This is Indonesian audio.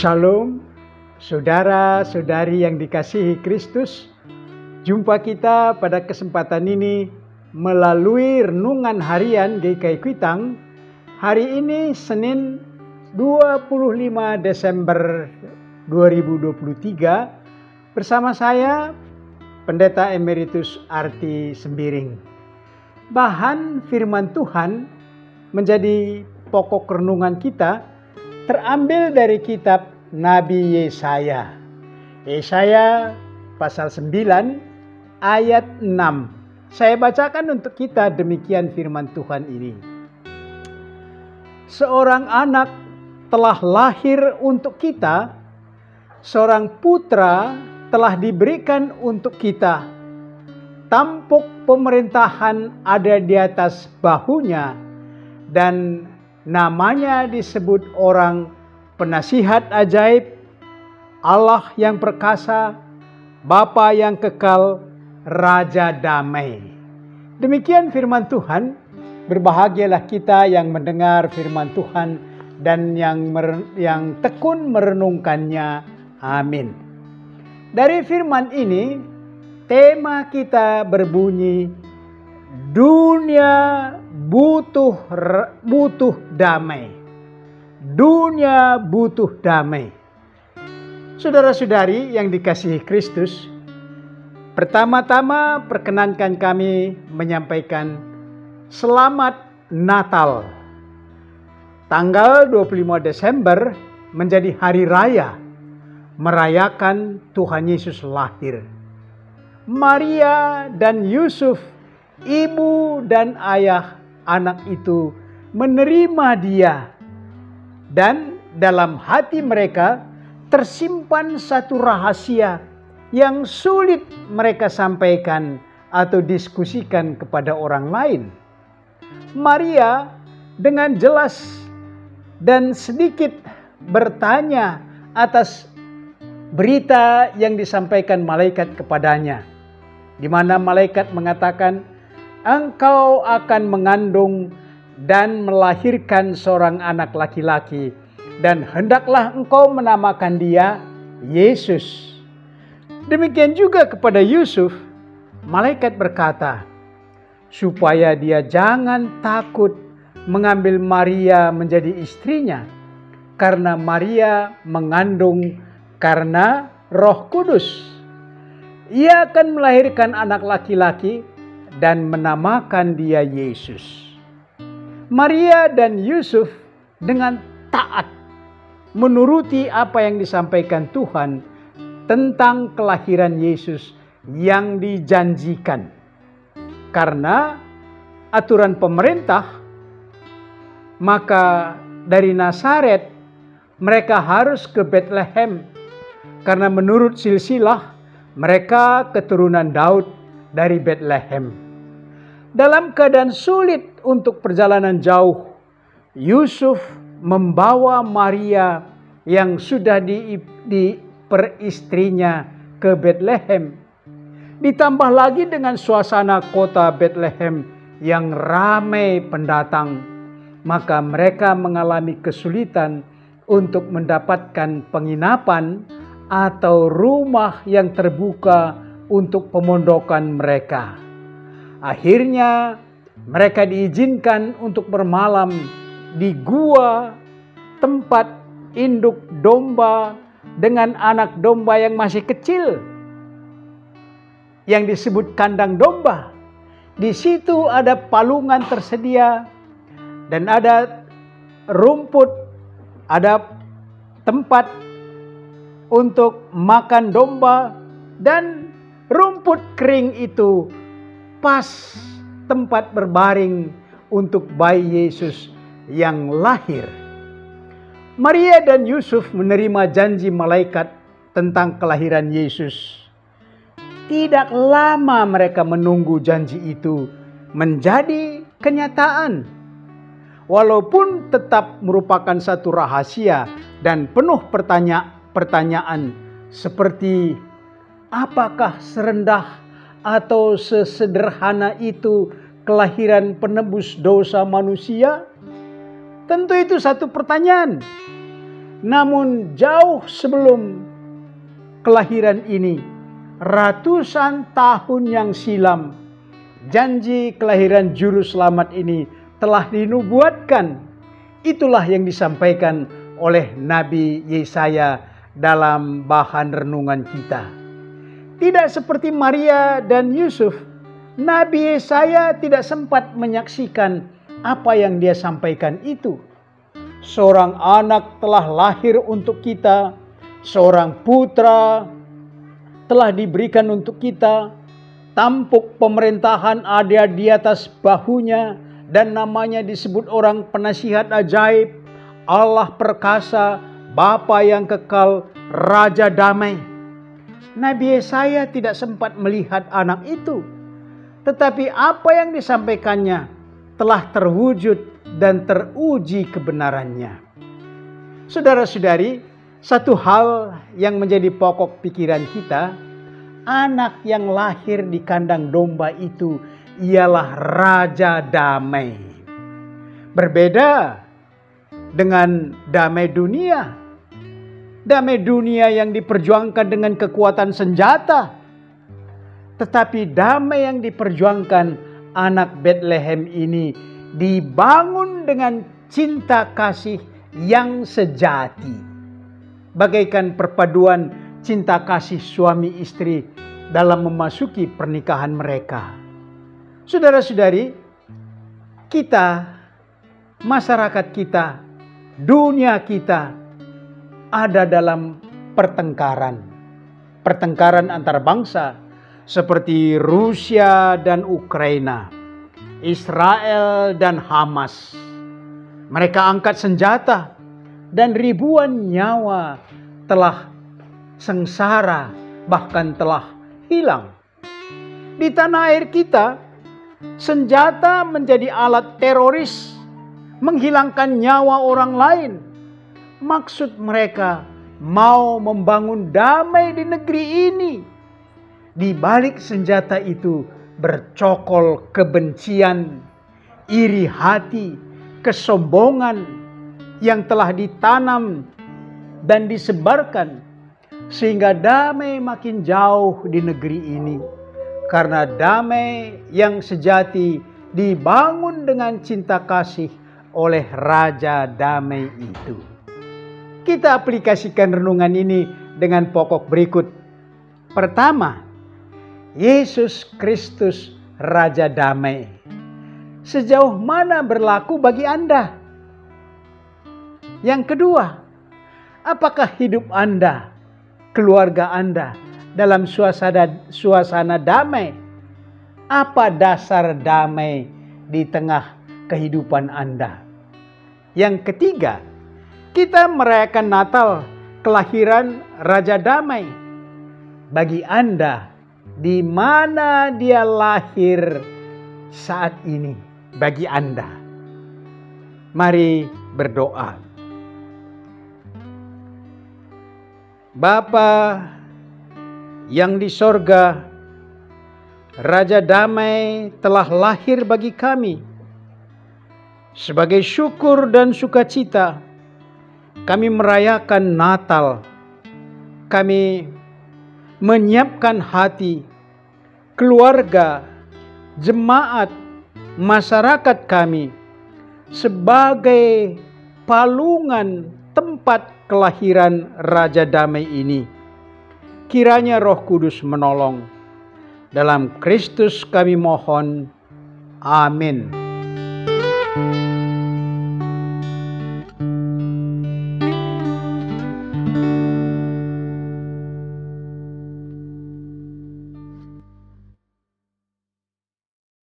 Shalom, saudara-saudari yang dikasihi Kristus. Jumpa kita pada kesempatan ini melalui renungan harian GKI Kuitang. Hari ini Senin 25 Desember 2023 bersama saya Pendeta Emeritus Arti Sembiring. Bahan firman Tuhan menjadi pokok renungan kita terambil dari kitab Nabi Yesaya. Yesaya pasal 9 ayat 6. Saya bacakan untuk kita demikian firman Tuhan ini. Seorang anak telah lahir untuk kita, seorang putra telah diberikan untuk kita. Tampuk pemerintahan ada di atas bahunya, dan namanya disebut orang penasihat ajaib, Allah yang perkasa, Bapa yang kekal, Raja damai. Demikian firman Tuhan. Berbahagialah kita yang mendengar firman Tuhan dan yang tekun merenungkannya. Amin. Dari firman ini, tema kita berbunyi, dunia butuh damai. Dunia butuh damai. Saudara-saudari yang dikasihi Kristus, pertama-tama perkenankan kami menyampaikan selamat Natal. Tanggal 25 Desember menjadi hari raya merayakan Tuhan Yesus lahir. Maria dan Yusuf, ibu dan ayah anak itu menerima dia, dan dalam hati mereka tersimpan satu rahasia yang sulit mereka sampaikan atau diskusikan kepada orang lain. Maria dengan jelas dan sedikit bertanya atas berita yang disampaikan malaikat kepadanya, di mana malaikat mengatakan, engkau akan mengandung dan melahirkan seorang anak laki-laki, dan hendaklah engkau menamakan dia Yesus. Demikian juga kepada Yusuf, malaikat berkata, supaya dia jangan takut mengambil Maria menjadi istrinya, karena Maria mengandung karena Roh Kudus. Ia akan melahirkan anak laki-laki dan menamakan dia Yesus. Maria dan Yusuf dengan taat menuruti apa yang disampaikan Tuhan tentang kelahiran Yesus yang dijanjikan. Karena aturan pemerintah, maka dari Nazaret mereka harus ke Bethlehem, karena menurut silsilah mereka keturunan Daud dari Bethlehem. Dalam keadaan sulit untuk perjalanan jauh, Yusuf membawa Maria yang sudah diperistrinya ke Bethlehem. Ditambah lagi dengan suasana kota Bethlehem yang ramai pendatang, maka mereka mengalami kesulitan untuk mendapatkan penginapan atau rumah yang terbuka untuk pemondokan mereka. Akhirnya mereka diizinkan untuk bermalam di gua tempat induk domba dengan anak domba yang masih kecil, yang disebut kandang domba. Di situ ada palungan tersedia dan ada rumput, ada tempat untuk makan domba, dan rumput kering itu pas tempat berbaring untuk bayi Yesus yang lahir. Maria dan Yusuf menerima janji malaikat tentang kelahiran Yesus. Tidak lama mereka menunggu janji itu menjadi kenyataan. Walaupun tetap merupakan satu rahasia dan penuh pertanyaan seperti apakah serendah atau sesederhana itu kelahiran penebus dosa manusia? Tentu itu satu pertanyaan. Namun jauh sebelum kelahiran ini, ratusan tahun yang silam, janji kelahiran Juru Selamat ini telah dinubuatkan. Itulah yang disampaikan oleh Nabi Yesaya dalam bahan renungan kita. Tidak seperti Maria dan Yusuf, Nabi Yesaya tidak sempat menyaksikan apa yang dia sampaikan itu. Seorang anak telah lahir untuk kita, seorang putra telah diberikan untuk kita, tampuk pemerintahan ada di atas bahunya, dan namanya disebut orang penasihat ajaib, Allah perkasa, Bapa yang kekal, Raja damai. Nabi Yesaya tidak sempat melihat anak itu, tetapi apa yang disampaikannya telah terwujud dan teruji kebenarannya. Saudara-saudari, satu hal yang menjadi pokok pikiran kita, anak yang lahir di kandang domba itu ialah Raja damai. Berbeda dengan damai dunia. Damai dunia yang diperjuangkan dengan kekuatan senjata. Tetapi damai yang diperjuangkan anak Bethlehem ini dibangun dengan cinta kasih yang sejati. Bagaikan perpaduan cinta kasih suami istri dalam memasuki pernikahan mereka. Saudara-saudari, kita, masyarakat kita, dunia kita ada dalam pertengkaran. Pertengkaran antar bangsa seperti Rusia dan Ukraina, Israel dan Hamas. Mereka angkat senjata dan ribuan nyawa telah sengsara, bahkan telah hilang. Di tanah air kita, senjata menjadi alat teroris, menghilangkan nyawa orang lain. Maksud mereka mau membangun damai di negeri ini. Di balik senjata itu bercokol kebencian, iri hati, kesombongan yang telah ditanam dan disebarkan, sehingga damai makin jauh di negeri ini. Karena damai yang sejati dibangun dengan cinta kasih oleh Raja damai itu. Kita aplikasikan renungan ini dengan pokok berikut. Pertama, Yesus Kristus Raja damai. Sejauh mana berlaku bagi Anda? Yang kedua, apakah hidup Anda, keluarga Anda dalam suasana damai? Apa dasar damai di tengah kehidupan Anda? Yang ketiga, kita merayakan Natal, kelahiran Raja damai. Bagi Anda, di mana dia lahir saat ini bagi Anda? Mari berdoa. Bapa yang di sorga, Raja damai telah lahir bagi kami. Sebagai syukur dan sukacita, kami merayakan Natal. Kami menyiapkan hati, keluarga, jemaat, masyarakat kami sebagai palungan tempat kelahiran Raja damai ini. Kiranya Roh Kudus menolong. Dalam Kristus kami mohon. Amin.